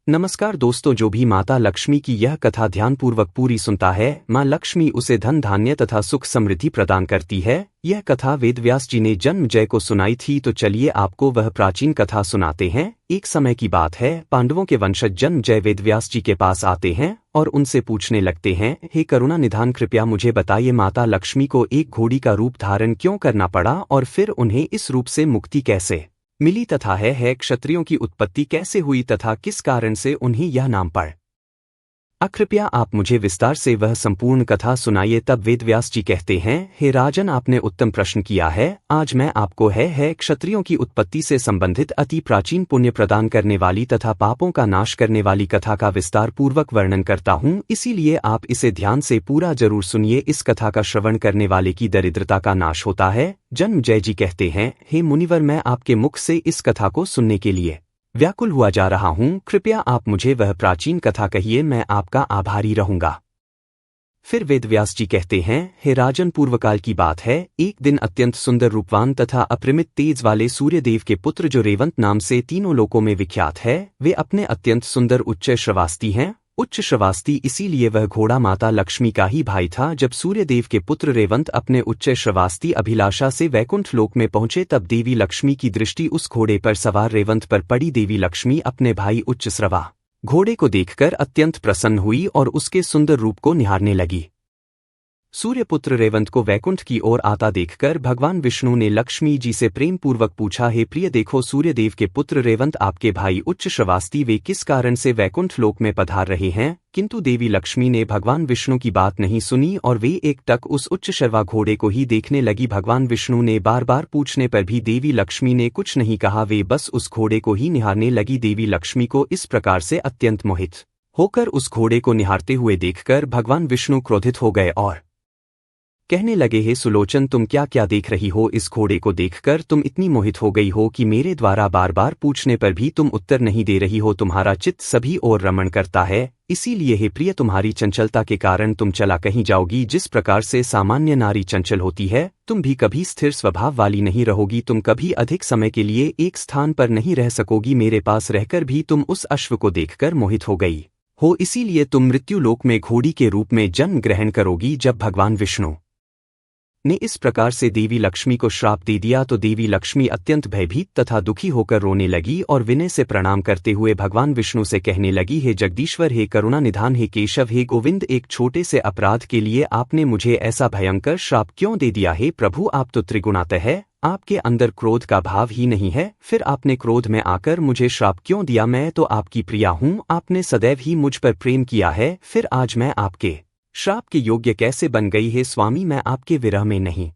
नमस्कार दोस्तों, जो भी माता लक्ष्मी की यह कथा ध्यानपूर्वक पूरी सुनता है, मां लक्ष्मी उसे धन धान्य तथा सुख समृद्धि प्रदान करती है। यह कथा वेदव्यास जी ने जन्मजय को सुनाई थी, तो चलिए आपको वह प्राचीन कथा सुनाते हैं। एक समय की बात है, पांडवों के वंशज जन्मजय वेदव्यास जी के पास आते हैं और उनसे पूछने लगते हैं, हे करुणा निधान, कृपया मुझे बताइए माता लक्ष्मी को एक घोड़ी का रूप धारण क्यों करना पड़ा और फिर उन्हें इस रूप से मुक्ति कैसे मिली तथा है क्षत्रियों की उत्पत्ति कैसे हुई तथा किस कारण से उन्हें यह नाम पड़। कृपया आप मुझे विस्तार से वह संपूर्ण कथा सुनाइए। तब वेदव्यास जी कहते हैं, हे राजन, आपने उत्तम प्रश्न किया है। आज मैं आपको है क्षत्रियों की उत्पत्ति से संबंधित अति प्राचीन पुण्य प्रदान करने वाली तथा पापों का नाश करने वाली कथा का विस्तार पूर्वक वर्णन करता हूँ, इसीलिए आप इसे ध्यान से पूरा जरूर सुनिए। इस कथा का श्रवण करने वाले की दरिद्रता का नाश होता है। जन्मजय जी कहते हैं, हे मुनिवर, मैं आपके मुख से इस कथा को सुनने के लिए व्याकुल हुआ जा रहा हूँ। कृपया आप मुझे वह प्राचीन कथा कहिए, मैं आपका आभारी रहूंगा। फिर वेदव्यास जी कहते हैं, हे राजन, पूर्वकाल की बात है। एक दिन अत्यंत सुंदर, रूपवान तथा अपरिमित तेज वाले सूर्यदेव के पुत्र, जो रेवंत नाम से तीनों लोकों में विख्यात है, वे अपने अत्यंत सुंदर उच्च श्रवास्ती हैं। उच्च श्रवास्ती इसीलिए वह घोड़ा माता लक्ष्मी का ही भाई था। जब सूर्यदेव के पुत्र रेवंत अपने उच्च श्रवास्ती अभिलाषा से वैकुंठ लोक में पहुंचे, तब देवी लक्ष्मी की दृष्टि उस घोड़े पर सवार रेवंत पर पड़ी। देवी लक्ष्मी अपने भाई उच्च श्रवा घोड़े को देखकर अत्यंत प्रसन्न हुई और उसके सुंदर रूप को निहारने लगी। सूर्यपुत्र रेवंत को वैकुंठ की ओर आता देखकर भगवान विष्णु ने लक्ष्मी जी से प्रेम पूर्वक पूछा, हे प्रिय, देखो सूर्यदेव के पुत्र रेवंत आपके भाई उच्च श्रवास्ती वे किस कारण से वैकुंठ लोक में पधार रहे हैं। किंतु देवी लक्ष्मी ने भगवान विष्णु की बात नहीं सुनी और वे एकटक उस उच्च श्रवा घोड़े को ही देखने लगी। भगवान विष्णु ने बार बार पूछने पर भी देवी लक्ष्मी ने कुछ नहीं कहा, वे बस उस घोड़े को ही निहारने लगी। देवी लक्ष्मी को इस प्रकार से अत्यंत मोहित होकर उस घोड़े को निहारते हुए देखकर भगवान विष्णु क्रोधित हो गए और कहने लगे, हे सुलोचन, तुम क्या क्या देख रही हो? इस घोड़े को देखकर तुम इतनी मोहित हो गई हो कि मेरे द्वारा बार बार पूछने पर भी तुम उत्तर नहीं दे रही हो। तुम्हारा चित्त सभी ओर रमण करता है, इसीलिए हे प्रिय, तुम्हारी चंचलता के कारण तुम चला कहीं जाओगी। जिस प्रकार से सामान्य नारी चंचल होती है, तुम भी कभी स्थिर स्वभाव वाली नहीं रहोगी। तुम कभी अधिक समय के लिए एक स्थान पर नहीं रह सकोगी। मेरे पास रहकर भी तुम उस अश्व को देखकर मोहित हो गई हो, इसीलिए तुम मृत्यु लोक में घोड़ी के रूप में जन्म ग्रहण करोगी। जब भगवान विष्णु ने इस प्रकार से देवी लक्ष्मी को श्राप दे दिया, तो देवी लक्ष्मी अत्यंत भयभीत तथा दुखी होकर रोने लगी और विनय से प्रणाम करते हुए भगवान विष्णु से कहने लगी, हे जगदीश्वर, हे करुणा निधान, हे केशव, हे गोविंद, एक छोटे से अपराध के लिए आपने मुझे ऐसा भयंकर श्राप क्यों दे दिया? हे प्रभु, आप तो त्रिगुणात्मक है, आपके अंदर क्रोध का भाव ही नहीं है, फिर आपने क्रोध में आकर मुझे श्राप क्यों दिया? मैं तो आपकी प्रिया हूँ, आपने सदैव ही मुझ पर प्रेम किया है, फिर आज मैं आपके श्राप के योग्य कैसे बन गई है? स्वामी, मैं आपके विरह में नहीं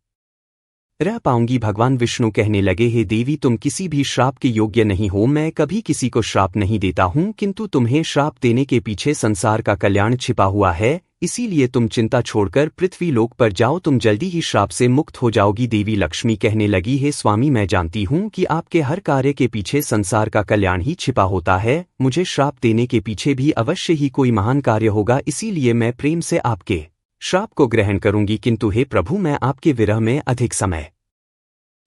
रह पाऊंगी। भगवान विष्णु कहने लगे, हे देवी, तुम किसी भी श्राप के योग्य नहीं हो। मैं कभी किसी को श्राप नहीं देता हूँ, किंतु तुम्हें श्राप देने के पीछे संसार का कल्याण छिपा हुआ है, इसीलिए तुम चिंता छोड़कर पृथ्वी लोक पर जाओ, तुम जल्दी ही श्राप से मुक्त हो जाओगी। देवी लक्ष्मी कहने लगी, हे स्वामी, मैं जानती हूँ कि आपके हर कार्य के पीछे संसार का कल्याण ही छिपा होता है। मुझे श्राप देने के पीछे भी अवश्य ही कोई महान कार्य होगा, इसीलिए मैं प्रेम से आपके श्राप को ग्रहण करूंगी। किंतु हे प्रभु, मैं आपके विरह में अधिक समय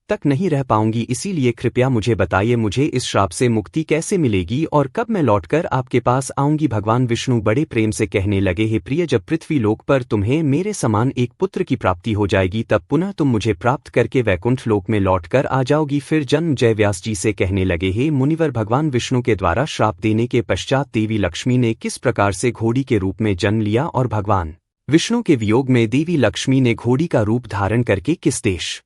तक नहीं रह पाऊंगी, इसीलिए कृपया मुझे बताइए, मुझे इस श्राप से मुक्ति कैसे मिलेगी और कब मैं लौटकर आपके पास आऊंगी? भगवान विष्णु बड़े प्रेम से कहने लगे, हे प्रिय, जब पृथ्वी लोक पर तुम्हें मेरे समान एक पुत्र की प्राप्ति हो जाएगी, तब पुनः तुम मुझे प्राप्त करके वैकुंठ लोक में लौटकर आ जाओगी। फिर जन्मजय व्यास जी से कहने लगे, हे मुनिवर, भगवान विष्णु के द्वारा श्राप देने के पश्चात देवी लक्ष्मी ने किस प्रकार से घोड़ी के रूप में जन्म लिया और भगवान विष्णु के वियोग में देवी लक्ष्मी ने घोड़ी का रूप धारण करके किस देश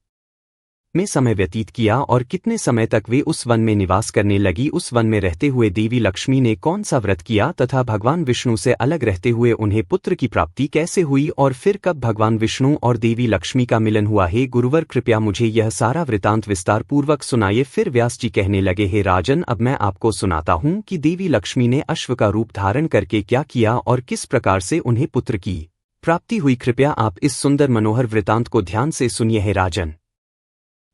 में समय व्यतीत किया और कितने समय तक वे उस वन में निवास करने लगी? उस वन में रहते हुए देवी लक्ष्मी ने कौन सा व्रत किया तथा भगवान विष्णु से अलग रहते हुए उन्हें पुत्र की प्राप्ति कैसे हुई और फिर कब भगवान विष्णु और देवी लक्ष्मी का मिलन हुआ? हे गुरुवर, कृपया मुझे यह सारा वृतांत विस्तार पूर्वक सुनाइए। फिर व्यास जी कहने लगे, हे राजन, अब मैं आपको सुनाता हूँ कि देवी लक्ष्मी ने अश्व का रूप धारण करके क्या किया और किस प्रकार से उन्हें पुत्र की प्राप्ति हुई। कृपया आप इस सुंदर मनोहर वृतांत को ध्यान से सुनिए। हे राजन,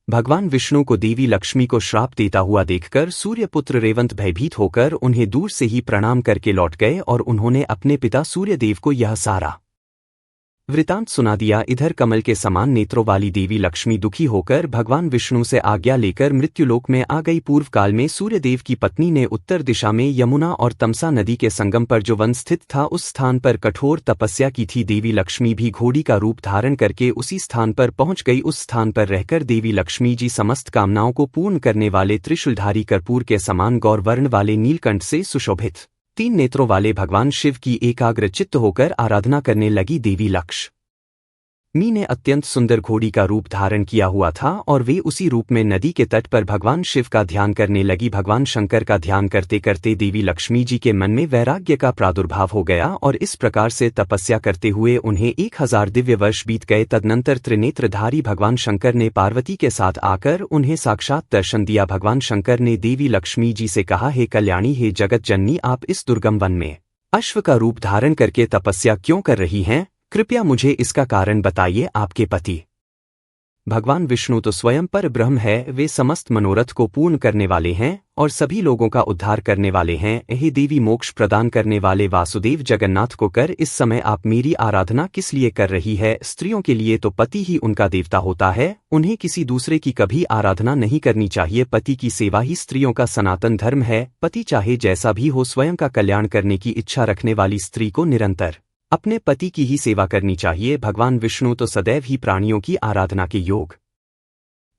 भगवान विष्णु को देवी लक्ष्मी को श्राप देता हुआ देखकर सूर्यपुत्र रेवंत भयभीत होकर उन्हें दूर से ही प्रणाम करके लौट गए और उन्होंने अपने पिता सूर्यदेव को यह सारा वृतांत सुना दिया। इधर कमल के समान नेत्रों वाली देवी लक्ष्मी दुखी होकर भगवान विष्णु से आज्ञा लेकर मृत्युलोक में आ गई। पूर्व काल में सूर्यदेव की पत्नी ने उत्तर दिशा में यमुना और तमसा नदी के संगम पर जो वन स्थित था उस स्थान पर कठोर तपस्या की थी। देवी लक्ष्मी भी घोड़ी का रूप धारण करके उसी स्थान पर पहुंच गई। उस स्थान पर रहकर देवी लक्ष्मी जी समस्त कामनाओं को पूर्ण करने वाले त्रिशूलधारी कर्पूर के समान गौरवर्ण वाले नीलकंठ से सुशोभित 3 नेत्रों वाले भगवान शिव की एकाग्र चित्त होकर आराधना करने लगी। देवी लक्ष्मी ने अत्यंत सुंदर घोड़ी का रूप धारण किया हुआ था और वे उसी रूप में नदी के तट पर भगवान शिव का ध्यान करने लगी। भगवान शंकर का ध्यान करते करते देवी लक्ष्मी जी के मन में वैराग्य का प्रादुर्भाव हो गया और इस प्रकार से तपस्या करते हुए उन्हें 1000 दिव्य वर्ष बीत गए। तदनंतर त्रिनेत्रधारी भगवान शंकर ने पार्वती के साथ आकर उन्हें साक्षात दर्शन दिया। भगवान शंकर ने देवी लक्ष्मी जी से कहा, हे कल्याणी, हे जगत जननी, आप इस दुर्गम वन में अश्व का रूप धारण करके तपस्या क्यों कर रही हैं? कृपया मुझे इसका कारण बताइए। आपके पति भगवान विष्णु तो स्वयं पर ब्रह्म है, वे समस्त मनोरथ को पूर्ण करने वाले हैं और सभी लोगों का उद्धार करने वाले हैं। हे देवी, मोक्ष प्रदान करने वाले वासुदेव जगन्नाथ को कर इस समय आप मेरी आराधना किस लिए कर रही है? स्त्रियों के लिए तो पति ही उनका देवता होता है, उन्हें किसी दूसरे की कभी आराधना नहीं करनी चाहिए। पति की सेवा ही स्त्रियों का सनातन धर्म है। पति चाहे जैसा भी हो, स्वयं का कल्याण करने की इच्छा रखने वाली स्त्री को निरंतर अपने पति की ही सेवा करनी चाहिए। भगवान विष्णु तो सदैव ही प्राणियों की आराधना के योग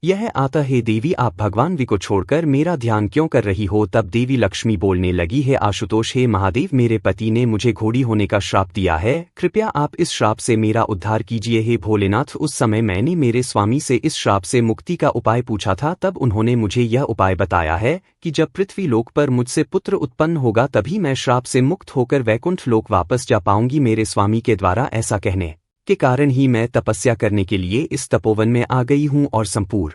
यह आता है। देवी, आप भगवान वि को छोड़कर मेरा ध्यान क्यों कर रही हो? तब देवी लक्ष्मी बोलने लगी, है आशुतोष, हे महादेव, मेरे पति ने मुझे घोड़ी होने का श्राप दिया है, कृपया आप इस श्राप से मेरा उद्धार कीजिए। हे भोलेनाथ, उस समय मैंने मेरे स्वामी से इस श्राप से मुक्ति का उपाय पूछा था, तब उन्होंने मुझे यह उपाय बताया है कि जब पृथ्वी लोक पर मुझसे पुत्र उत्पन्न होगा तभी मैं श्राप से मुक्त होकर वैकुंठ लोक वापस जा पाऊंगी। मेरे स्वामी के द्वारा ऐसा कहने के कारण ही मैं तपस्या करने के लिए इस तपोवन में आ गई हूं और संपूर्ण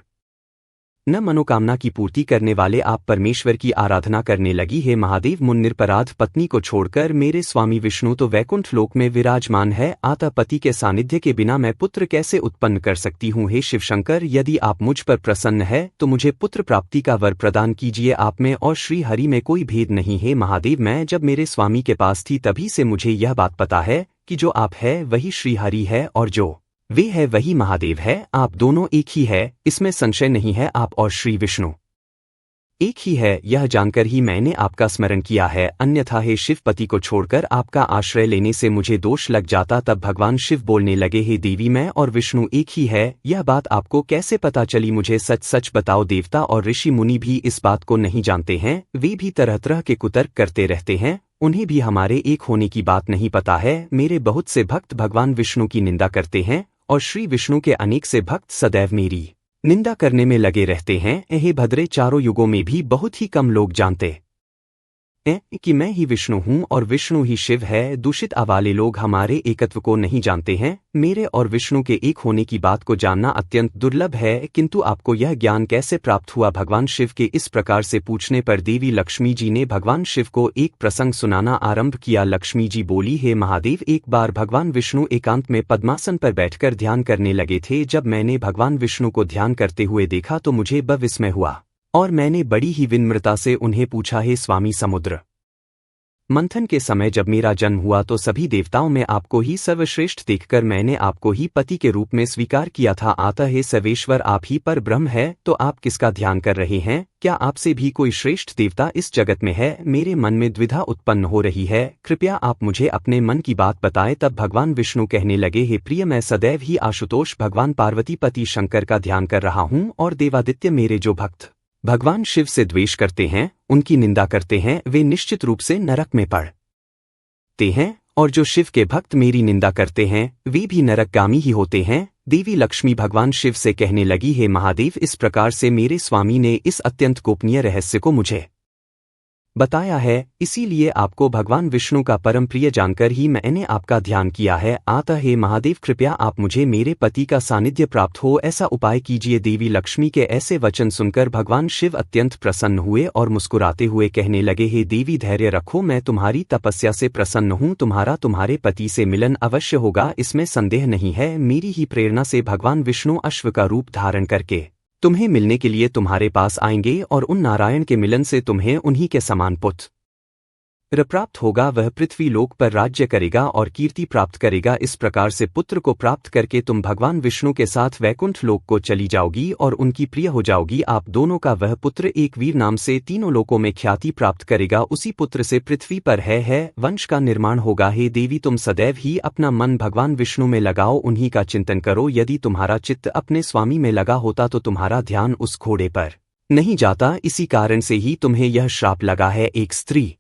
न मनोकामना की पूर्ति करने वाले आप परमेश्वर की आराधना करने लगी। हे महादेव, मुन निरपराध पत्नी को छोड़कर मेरे स्वामी विष्णु तो वैकुंठ लोक में विराजमान है, अतः पति के सानिध्य के बिना मैं पुत्र कैसे उत्पन्न कर सकती हूँ? हे शिवशंकर, यदि आप मुझ पर प्रसन्न है तो मुझे पुत्र प्राप्ति का वर प्रदान कीजिए। आप में और श्री हरि में कोई भेद नहीं है। महादेव, मैं जब मेरे स्वामी के पास थी तभी से मुझे यह बात पता है कि जो आप है वही श्री हरि है और जो वे है वही महादेव है। आप दोनों एक ही है, इसमें संशय नहीं है। आप और श्री विष्णु एक ही है, यह जानकर ही मैंने आपका स्मरण किया है, अन्यथा हे शिवपति को छोड़कर आपका आश्रय लेने से मुझे दोष लग जाता। तब भगवान शिव बोलने लगे, हे देवी, मैं और विष्णु एक ही है, यह बात आपको कैसे पता चली? मुझे सच सच बताओ। देवता और ऋषि मुनि भी इस बात को नहीं जानते हैं, वे भी तरह तरह के कुतर्क करते रहते हैं, उन्हें भी हमारे एक होने की बात नहीं पता है। मेरे बहुत से भक्त भगवान विष्णु की निंदा करते हैं और श्री विष्णु के अनेक से भक्त सदैव मेरी निंदा करने में लगे रहते हैं। हे भद्रे, चारों युगों में भी बहुत ही कम लोग जानते कि मैं ही विष्णु हूँ और विष्णु ही शिव है। दूषित वाले लोग हमारे एकत्व को नहीं जानते हैं। मेरे और विष्णु के एक होने की बात को जानना अत्यंत दुर्लभ है, किंतु आपको यह ज्ञान कैसे प्राप्त हुआ? भगवान शिव के इस प्रकार से पूछने पर देवी लक्ष्मी जी ने भगवान शिव को एक प्रसंग सुनाना आरंभ किया। लक्ष्मी जी बोली, हे महादेव, एक बार भगवान विष्णु एकांत में पद्मासन पर बैठकर ध्यान करने लगे थे। जब मैंने भगवान विष्णु को ध्यान करते हुए देखा तो मुझे विस्मय हुआ और मैंने बड़ी ही विनम्रता से उन्हें पूछा, हे स्वामी, समुद्र मंथन के समय जब मेरा जन्म हुआ तो सभी देवताओं में आपको ही सर्वश्रेष्ठ देखकर मैंने आपको ही पति के रूप में स्वीकार किया था। अतः हे सर्वेश्वर, आप ही पर ब्रह्म है, तो आप किसका ध्यान कर रहे हैं? क्या आपसे भी कोई श्रेष्ठ देवता इस जगत में है? मेरे मन में द्विधा उत्पन्न हो रही है, कृपया आप मुझे अपने मन की बात बताएं। तब भगवान विष्णु कहने लगे, हे प्रिय, मैं सदैव ही आशुतोष भगवान पार्वती पति शंकर का ध्यान कर रहा हूँ और देवादित्य मेरे जो भक्त भगवान शिव से द्वेष करते हैं, उनकी निंदा करते हैं, वे निश्चित रूप से नरक में पड़ते हैं, और जो शिव के भक्त मेरी निंदा करते हैं वे भी नरकगामी ही होते हैं। देवी लक्ष्मी भगवान शिव से कहने लगी, हे महादेव, इस प्रकार से मेरे स्वामी ने इस अत्यंत गोपनीय रहस्य को मुझे बताया है, इसीलिए आपको भगवान विष्णु का परम प्रिय जानकर ही मैंने आपका ध्यान किया है। अतः हे महादेव, कृपया आप मुझे मेरे पति का सानिध्य प्राप्त हो ऐसा उपाय कीजिए। देवी लक्ष्मी के ऐसे वचन सुनकर भगवान शिव अत्यंत प्रसन्न हुए और मुस्कुराते हुए कहने लगे, हे देवी, धैर्य रखो, मैं तुम्हारी तपस्या से प्रसन्न हूँ, तुम्हारे पति से मिलन अवश्य होगा, इसमें संदेह नहीं है। मेरी ही प्रेरणा से भगवान विष्णु अश्व का रूप धारण करके तुम्हें मिलने के लिए तुम्हारे पास आएंगे और उन नारायण के मिलन से तुम्हें उन्हीं के समान पुत्र प्राप्त होगा, वह पृथ्वी लोक पर राज्य करेगा और कीर्ति प्राप्त करेगा। इस प्रकार से पुत्र को प्राप्त करके तुम भगवान विष्णु के साथ वैकुंठ लोक को चली जाओगी और उनकी प्रिय हो जाओगी। आप दोनों का वह पुत्र एक वीर नाम से तीनों लोकों में ख्याति प्राप्त करेगा। उसी पुत्र से पृथ्वी पर है वंश का निर्माण होगा। हे देवी, तुम सदैव ही अपना मन भगवान विष्णु में लगाओ, उन्हीं का चिंतन करो। यदि तुम्हारा चित्त अपने स्वामी में लगा होता तो तुम्हारा ध्यान उस घोड़े पर नहीं जाता। इसी कारण से ही तुम्हें यह श्राप लगा है। एक स्त्री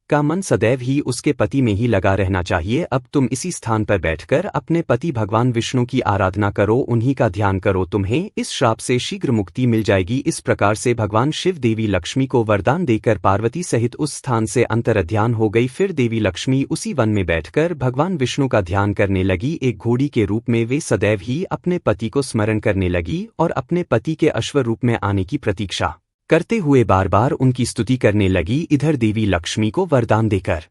का मन सदैव ही उसके पति में ही लगा रहना चाहिए। अब तुम इसी स्थान पर बैठकर अपने पति भगवान विष्णु की आराधना करो, उन्हीं का ध्यान करो, तुम्हें इस श्राप से शीघ्र मुक्ति मिल जाएगी। इस प्रकार से भगवान शिव देवी लक्ष्मी को वरदान देकर पार्वती सहित उस स्थान से अंतर्ध्यान हो गई। फिर देवी लक्ष्मी उसी वन में बैठकर भगवान विष्णु का ध्यान करने लगी। एक घोड़ी के रूप में वे सदैव ही अपने पति को स्मरण करने लगी और अपने पति के अश्व रूप में आने की प्रतीक्षा करते हुए बार बार उनकी स्तुति करने लगी। इधर देवी लक्ष्मी को वरदान देकर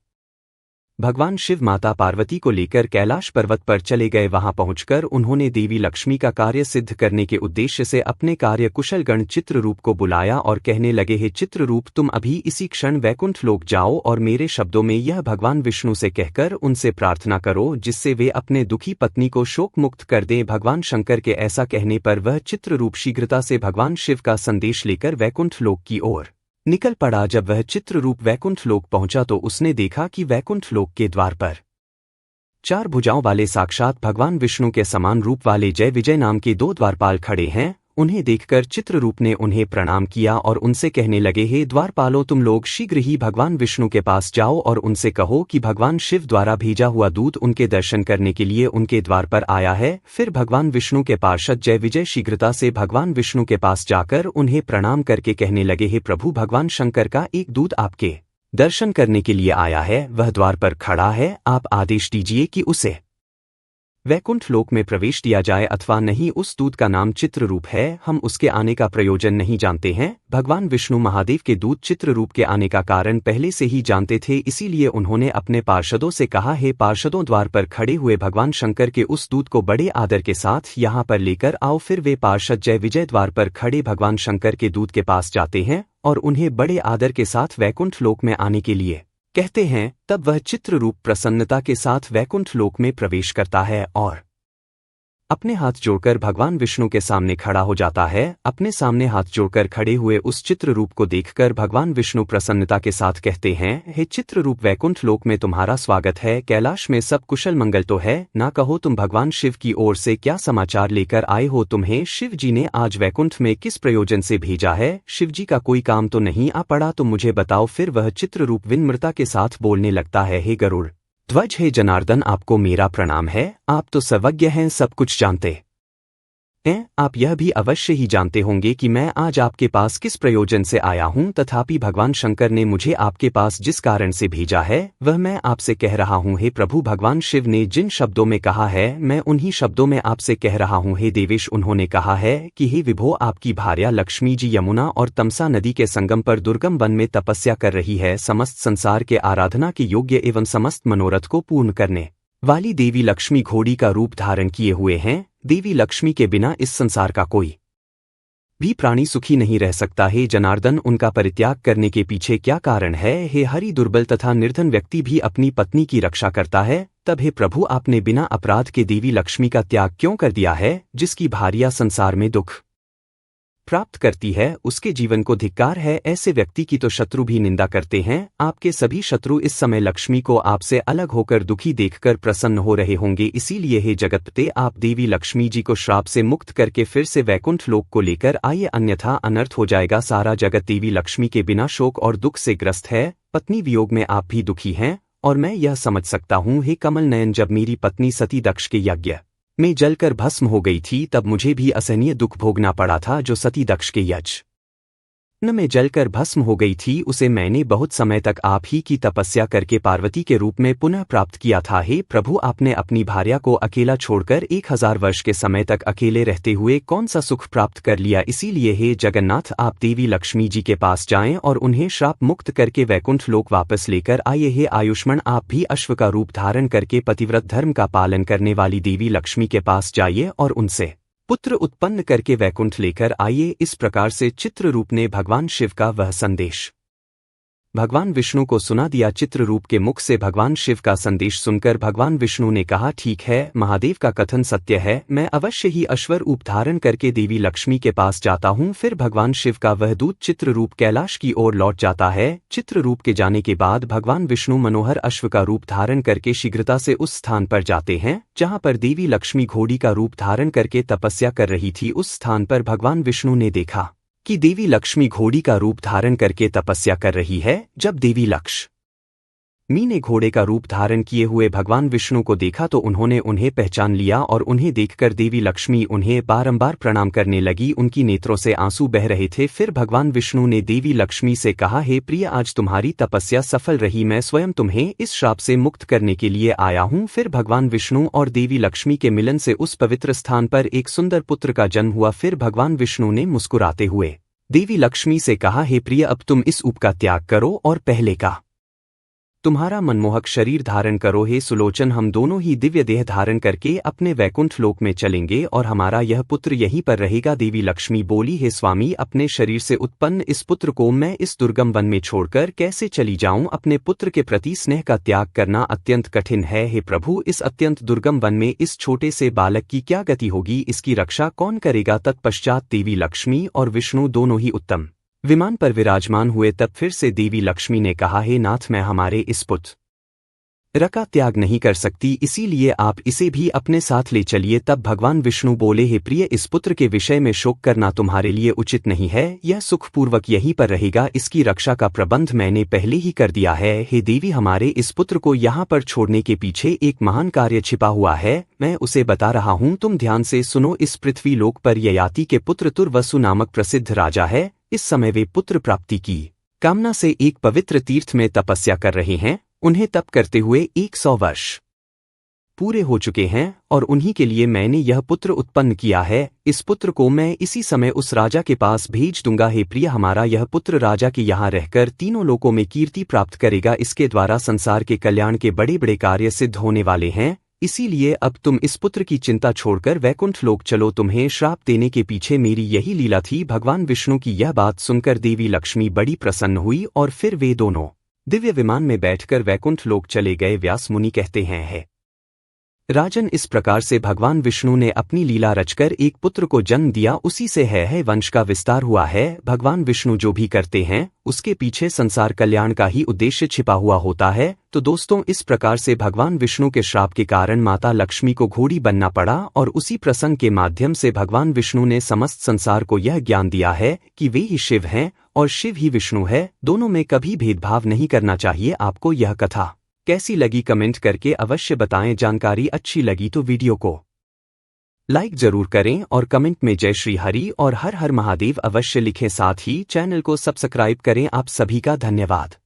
भगवान शिव माता पार्वती को लेकर कैलाश पर्वत पर चले गए। वहां पहुंचकर उन्होंने देवी लक्ष्मी का कार्य सिद्ध करने के उद्देश्य से अपने कार्य कुशल गण चित्ररूप को बुलाया और कहने लगे, हे चित्ररूप, तुम अभी इसी क्षण वैकुंठ लोक जाओ और मेरे शब्दों में यह भगवान विष्णु से कहकर उनसे प्रार्थना करो, जिससे वे अपने दुखी पत्नी को शोक मुक्त कर दें। भगवान शंकर के ऐसा कहने पर वह चित्ररूप शीघ्रता से भगवान शिव का संदेश लेकर वैकुंठ लोक की ओर निकल पड़ा। जब वह चित्ररूप वैकुंठ लोक पहुंचा तो उसने देखा कि वैकुंठ लोक के द्वार पर 4 भुजाओं वाले साक्षात भगवान विष्णु के समान रूप वाले जय विजय नाम के 2 द्वारपाल खड़े हैं। उन्हें देखकर चित्ररूप ने उन्हें प्रणाम किया और उनसे कहने लगे, हे द्वारपालों, तुम लोग शीघ्र ही भगवान विष्णु के पास जाओ और उनसे कहो कि भगवान शिव द्वारा भेजा हुआ दूत उनके दर्शन करने के लिए उनके द्वार पर आया है। फिर भगवान विष्णु के पार्षद जय विजय शीघ्रता से भगवान विष्णु के पास जाकर उन्हें प्रणाम करके कहने लगे, हे प्रभु, भगवान शंकर का एक दूत आपके दर्शन करने के लिए आया है, वह द्वार पर खड़ा है। आप आदेश दीजिए कि उसे वैकुंठ लोक में प्रवेश दिया जाए अथवा नहीं। उस दूत का नाम चित्ररूप है, हम उसके आने का प्रयोजन नहीं जानते हैं। भगवान विष्णु महादेव के दूत चित्ररूप के आने का कारण पहले से ही जानते थे, इसीलिए उन्होंने अपने पार्षदों से कहा, हे पार्षदों, द्वार पर खड़े हुए भगवान शंकर के उस दूत को बड़े आदर के साथ यहाँ पर लेकर आओ। फिर वे पार्षद जय विजय द्वार पर खड़े भगवान शंकर के दूत के पास जाते हैं और उन्हें बड़े आदर के साथ वैकुंठ लोक में आने के लिए कहते हैं। तब वह चित्ररूप प्रसन्नता के साथ वैकुंठ लोक में प्रवेश करता है और अपने हाथ जोड़कर भगवान विष्णु के सामने खड़ा हो जाता है। अपने सामने हाथ जोड़कर खड़े हुए उस चित्ररूप को देखकर भगवान विष्णु प्रसन्नता के साथ कहते हैं, हे चित्ररूप, वैकुंठ लोक में तुम्हारा स्वागत है। कैलाश में सब कुशल मंगल तो है ना? कहो, तुम भगवान शिव की ओर से क्या समाचार लेकर आए हो? तुम्हें शिव जी ने आज वैकुंठ में किस प्रयोजन से भेजा है? शिव जी का कोई काम तो नहीं आ पड़ा? तो मुझे बताओ। फिर वह चित्ररूप विनम्रता के साथ बोलने लगता है, हे गरुड़ ध्वज, हे जनार्दन, आपको मेरा प्रणाम है। आप तो सर्वज्ञ हैं, सब कुछ जानते हैं। आप यह भी अवश्य ही जानते होंगे कि मैं आज आपके पास किस प्रयोजन से आया हूं। तथापि भगवान शंकर ने मुझे आपके पास जिस कारण से भेजा है वह मैं आपसे कह रहा हूं। हे प्रभु, भगवान शिव ने जिन शब्दों में कहा है मैं उन्हीं शब्दों में आपसे कह रहा हूं। हे देवेश, उन्होंने कहा है कि हे विभो, आपकी भार्या लक्ष्मी जी यमुना और तमसा नदी के संगम पर दुर्गम वन में तपस्या कर रही है। समस्त संसार के आराधना के योग्य एवं समस्त मनोरथ को पूर्ण करने वाली देवी लक्ष्मी घोड़ी का रूप धारण किए हुए हैं। देवी लक्ष्मी के बिना इस संसार का कोई भी प्राणी सुखी नहीं रह सकता। हे जनार्दन, उनका परित्याग करने के पीछे क्या कारण है? हे हरि, दुर्बल तथा निर्धन व्यक्ति भी अपनी पत्नी की रक्षा करता है। तब हे प्रभु, आपने बिना अपराध के देवी लक्ष्मी का त्याग क्यों कर दिया है? जिसकी भार्या संसार में दुख प्राप्त करती है उसके जीवन को धिक्कार है। ऐसे व्यक्ति की तो शत्रु भी निंदा करते हैं। आपके सभी शत्रु इस समय लक्ष्मी को आपसे अलग होकर दुखी देखकर प्रसन्न हो रहे होंगे। इसीलिए हे जगतपते, आप देवी लक्ष्मी जी को श्राप से मुक्त करके फिर से वैकुंठ लोक को लेकर आइए, अन्यथा अनर्थ हो जाएगा। सारा जगत देवी लक्ष्मी के बिना शोक और दुख से ग्रस्त है। पत्नी वियोग में आप भी दुखी हैं और मैं यह समझ सकता हूँ। हे कमल नयन, जब मेरी पत्नी सती दक्ष के यज्ञ में जलकर भस्म हो गई थी तब मुझे भी असहनीय दुख भोगना पड़ा था। जो सती दक्ष के यज्ञ में जलकर भस्म हो गई थी उसे मैंने बहुत समय तक आप ही की तपस्या करके पार्वती के रूप में पुनः प्राप्त किया था। हे प्रभु, आपने अपनी भार्या को अकेला छोड़कर 1000 वर्ष के समय तक अकेले रहते हुए कौन सा सुख प्राप्त कर लिया? इसीलिए हे जगन्नाथ, आप देवी लक्ष्मी जी के पास जाएं और उन्हें श्राप मुक्त करके वैकुंठ लोक वापस लेकर आइए। हे आयुष्मान, आप भी अश्व का रूप धारण करके पतिव्रत धर्म का पालन करने वाली देवी लक्ष्मी के पास जाइए और उनसे पुत्र उत्पन्न करके वैकुंठ लेकर आइए। इस प्रकार से चित्ररूप ने भगवान शिव का वह संदेश भगवान विष्णु को सुना दिया। चित्ररूप के मुख से भगवान शिव का संदेश सुनकर भगवान विष्णु ने कहा, ठीक है, महादेव का कथन सत्य है, मैं अवश्य ही अश्वर रूप धारण करके देवी लक्ष्मी के पास जाता हूँ। फिर भगवान शिव का वह दूत चित्ररूप कैलाश की ओर लौट जाता है। चित्ररूप के जाने के बाद भगवान विष्णु मनोहर अश्व का रूप धारण करके शीघ्रता से उस स्थान पर जाते हैं जहाँ पर देवी लक्ष्मी घोड़ी का रूप धारण करके तपस्या कर रही थी। उस स्थान पर भगवान विष्णु ने देखा कि देवी लक्ष्मी घोड़ी का रूप धारण करके तपस्या कर रही है। जब देवी लक्ष्मी ने घोड़े का रूप धारण किए हुए भगवान विष्णु को देखा तो उन्होंने उन्हें पहचान लिया और उन्हें देखकर देवी लक्ष्मी उन्हें बारंबार प्रणाम करने लगी। उनकी नेत्रों से आंसू बह रहे थे। फिर भगवान विष्णु ने देवी लक्ष्मी से कहा, हे प्रिय, आज तुम्हारी तपस्या सफल रही, मैं स्वयं तुम्हें इस श्राप से मुक्त करने के लिए आया हूँ। फिर भगवान विष्णु और देवी लक्ष्मी के मिलन से उस पवित्र स्थान पर एक सुंदर पुत्र का जन्म हुआ। फिर भगवान विष्णु ने मुस्कुराते हुए देवी लक्ष्मी से कहा, हे प्रिय, अब तुम इस ऊप का त्याग करो और पहले का तुम्हारा मनमोहक शरीर धारण करो। हे सुलोचन, हम दोनों ही दिव्य देह धारण करके अपने वैकुंठ लोक में चलेंगे और हमारा यह पुत्र यहीं पर रहेगा। देवी लक्ष्मी बोली, हे स्वामी, अपने शरीर से उत्पन्न इस पुत्र को मैं इस दुर्गम वन में छोड़कर कैसे चली जाऊं? अपने पुत्र के प्रति स्नेह का त्याग करना अत्यंत कठिन है। हे प्रभु, इस अत्यंत दुर्गम वन में इस छोटे से बालक की क्या गति होगी? इसकी रक्षा कौन करेगा? तत्पश्चात देवी लक्ष्मी और विष्णु दोनों ही उत्तम विमान पर विराजमान हुए। तब फिर से देवी लक्ष्मी ने कहा, हे नाथ, मैं हमारे इस पुत्र का त्याग नहीं कर सकती, इसीलिए आप इसे भी अपने साथ ले चलिए। तब भगवान विष्णु बोले, हे प्रिय, इस पुत्र के विषय में शोक करना तुम्हारे लिए उचित नहीं है, यह सुखपूर्वक यहीं पर रहेगा, इसकी रक्षा का प्रबंध मैंने पहले ही कर दिया है। हे देवी, हमारे इस पुत्र को यहाँ पर छोड़ने के पीछे एक महान कार्य छिपा हुआ है, मैं उसे बता रहा हूँ, तुम ध्यान से सुनो। इस पृथ्वी लोक पर ययाति के पुत्र तुर्वसु नामक प्रसिद्ध राजा है। इस समय वे पुत्र प्राप्ति की कामना से एक पवित्र तीर्थ में तपस्या कर रहे हैं। उन्हें तप करते हुए 100 वर्ष पूरे हो चुके हैं और उन्हीं के लिए मैंने यह पुत्र उत्पन्न किया है। इस पुत्र को मैं इसी समय उस राजा के पास भेज दूंगा। हे प्रिय, हमारा यह पुत्र राजा के यहाँ रहकर तीनों लोकों में कीर्ति प्राप्त करेगा। इसके द्वारा संसार के कल्याण के बड़े बड़े कार्य सिद्ध होने वाले हैं। इसीलिए अब तुम इस पुत्र की चिंता छोड़कर वैकुंठ लोक चलो, तुम्हें श्राप देने के पीछे मेरी यही लीला थी। भगवान विष्णु की यह बात सुनकर देवी लक्ष्मी बड़ी प्रसन्न हुई और फिर वे दोनों दिव्य विमान में बैठकर वैकुंठ लोक चले गए। व्यास मुनि कहते हैं, राजन, इस प्रकार से भगवान विष्णु ने अपनी लीला रचकर एक पुत्र को जन्म दिया। उसी से है वंश का विस्तार हुआ है। भगवान विष्णु जो भी करते हैं उसके पीछे संसार कल्याण का ही उद्देश्य छिपा हुआ होता है। तो दोस्तों, इस प्रकार से भगवान विष्णु के श्राप के कारण माता लक्ष्मी को घोड़ी बनना पड़ा और उसी प्रसंग के माध्यम से भगवान विष्णु ने समस्त संसार को यह ज्ञान दिया है कि वे ही शिव हैं और शिव ही विष्णु है। दोनों में कभी भेदभाव नहीं करना चाहिए। आपको यह कथा कैसी लगी कमेंट करके अवश्य बताएं। जानकारी अच्छी लगी तो वीडियो को लाइक जरूर करें और कमेंट में जय श्री हरि और हर हर महादेव अवश्य लिखें। साथ ही चैनल को सब्सक्राइब करें। आप सभी का धन्यवाद।